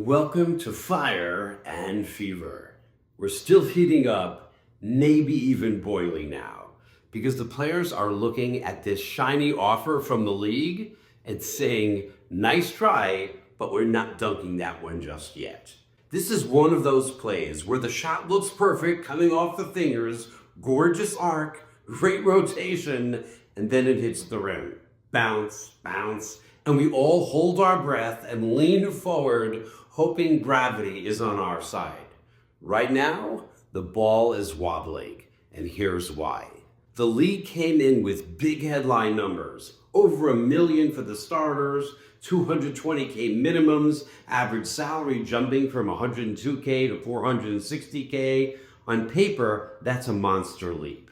Welcome to Fire and Fever. We're still heating up, maybe even boiling now, because the players are looking at this shiny offer from the league and saying, nice try, but we're not dunking that one just yet. This is one of those plays where the shot looks perfect, coming off the fingers, gorgeous arc, great rotation, and then it hits the rim. Bounce, bounce, and we all hold our breath and lean forward, hoping gravity is on our side. Right now, the ball is wobbling, and here's why. The league came in with big headline numbers, over $1 million for the starters, 220K minimums, average salary jumping from 102K to 460K. On paper, that's a monster leap.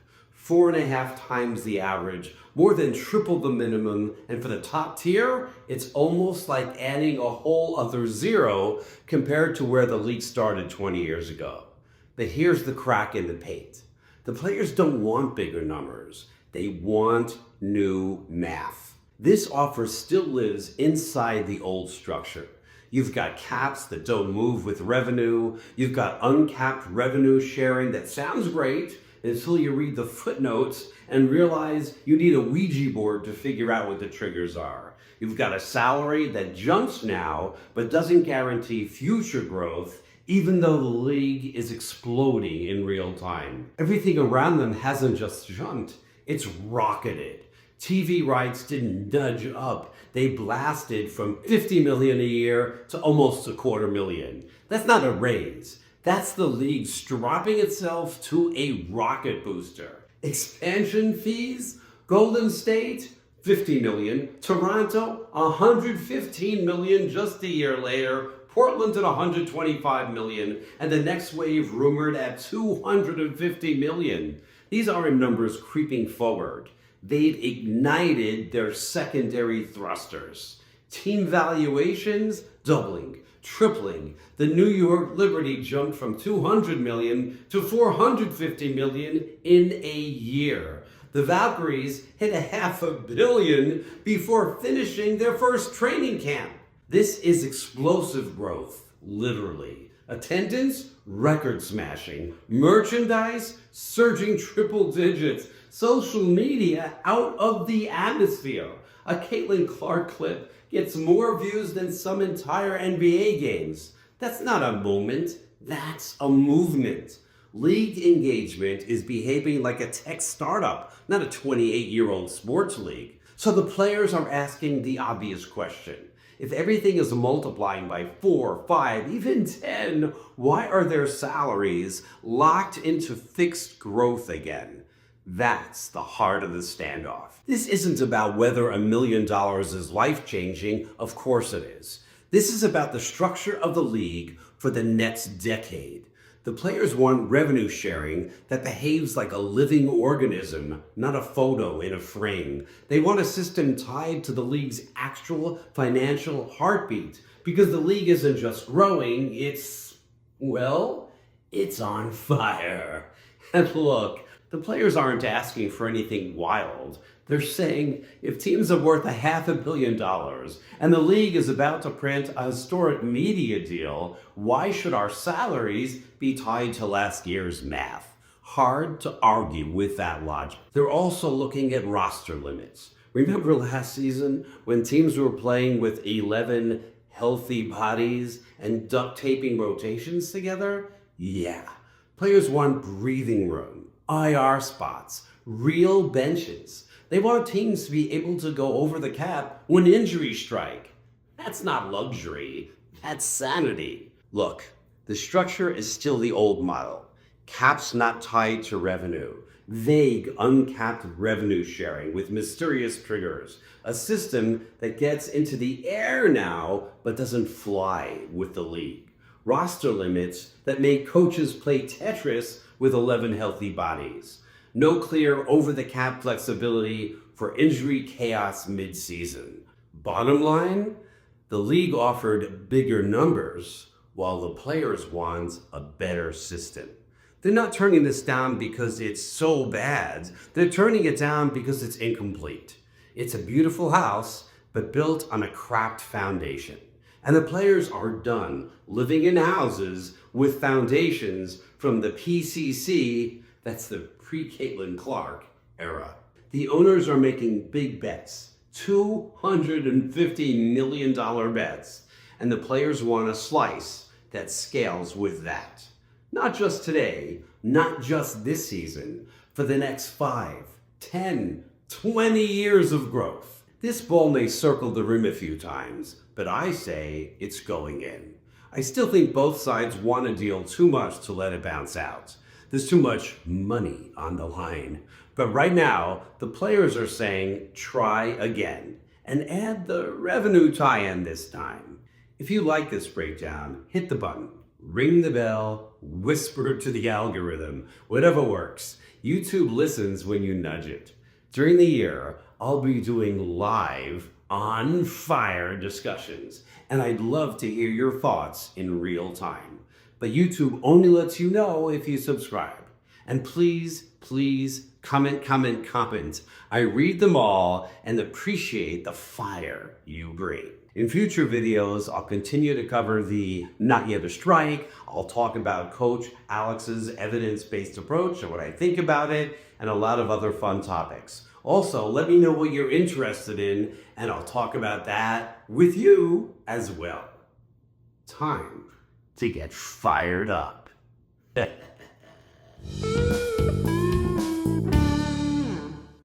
4.5 times the average, more than triple the minimum, and for the top tier, it's almost like adding a whole other zero compared to where the league started 20 years ago. But here's the crack in the paint. The players don't want bigger numbers. They want new math. This offer still lives inside the old structure. You've got caps that don't move with revenue. You've got uncapped revenue sharing that sounds great until you read the footnotes and realize you need a Ouija board to figure out what the triggers are. You've got a salary that jumps now, but doesn't guarantee future growth, even though the league is exploding in real time. Everything around them hasn't just jumped, it's rocketed. TV rights didn't nudge up. They blasted from $50 million a year to almost $250,000. That's not a raise. That's the league strapping itself to a rocket booster. Expansion fees? Golden State, $50 million. Toronto, $115 million just a year later. Portland at $125 million. And the next wave rumored at $250 million. These aren't numbers creeping forward. They've ignited their secondary thrusters. Team valuations doubling, tripling. The New York Liberty jumped from $200 million to $450 million in a year. The Valkyries hit $500 million before finishing their first training camp. This is explosive growth, literally. Attendance, record smashing. Merchandise, surging triple digits. Social media, out of the atmosphere. A Caitlin Clark clip gets more views than some entire NBA games. That's not a moment, that's a movement. League engagement is behaving like a tech startup, not a 28-year-old sports league. So the players are asking the obvious question. If everything is multiplying by 4, 5, even 10, why are their salaries locked into fixed growth again? That's the heart of the standoff. This isn't about whether $1 million is life-changing. Of course it is. This is about the structure of the league for the next decade. The players want revenue sharing that behaves like a living organism, not a photo in a frame. They want a system tied to the league's actual financial heartbeat, because the league isn't just growing, it's on fire. And look, the players aren't asking for anything wild. They're saying, if teams are worth $500 million and the league is about to print a historic media deal, why should our salaries be tied to last year's math? Hard to argue with that logic. They're also looking at roster limits. Remember last season when teams were playing with 11 healthy bodies and duct taping rotations together? Yeah. Players want breathing room, IR spots, real benches. They want teams to be able to go over the cap when injuries strike. That's not luxury, that's sanity. Look, the structure is still the old model. Caps not tied to revenue. Vague, uncapped revenue sharing with mysterious triggers. A system that gets into the air now, but doesn't fly with the league. Roster limits that make coaches play Tetris with 11 healthy bodies. No clear over-the-cap flexibility for injury chaos mid-season. Bottom line, the league offered bigger numbers while the players want a better system. They're not turning this down because it's so bad. They're turning it down because it's incomplete. It's a beautiful house, but built on a cracked foundation. And the players are done living in houses with foundations from the PCC, that's the pre-Caitlin Clark era. The owners are making big bets, $250 million bets, and the players want a slice that scales with that. Not just today, not just this season, for the next 5, 10, 20 years of growth. This ball may circle the rim a few times, but I say it's going in. I still think both sides want a deal too much to let it bounce out. There's too much money on the line. But right now, the players are saying try again and add the revenue tie-in this time. If you like this breakdown, hit the button, ring the bell, whisper to the algorithm, whatever works. YouTube listens when you nudge it. During the year, I'll be doing live, on fire discussions, and I'd love to hear your thoughts in real time. But YouTube only lets you know if you subscribe. And please, please comment. I read them all and appreciate the fire you bring. In future videos, I'll continue to cover the Not Yet a Strike. I'll talk about Coach Alex's evidence-based approach and what I think about it, and a lot of other fun topics. Also, let me know what you're interested in, and I'll talk about that with you as well. Time to get fired up.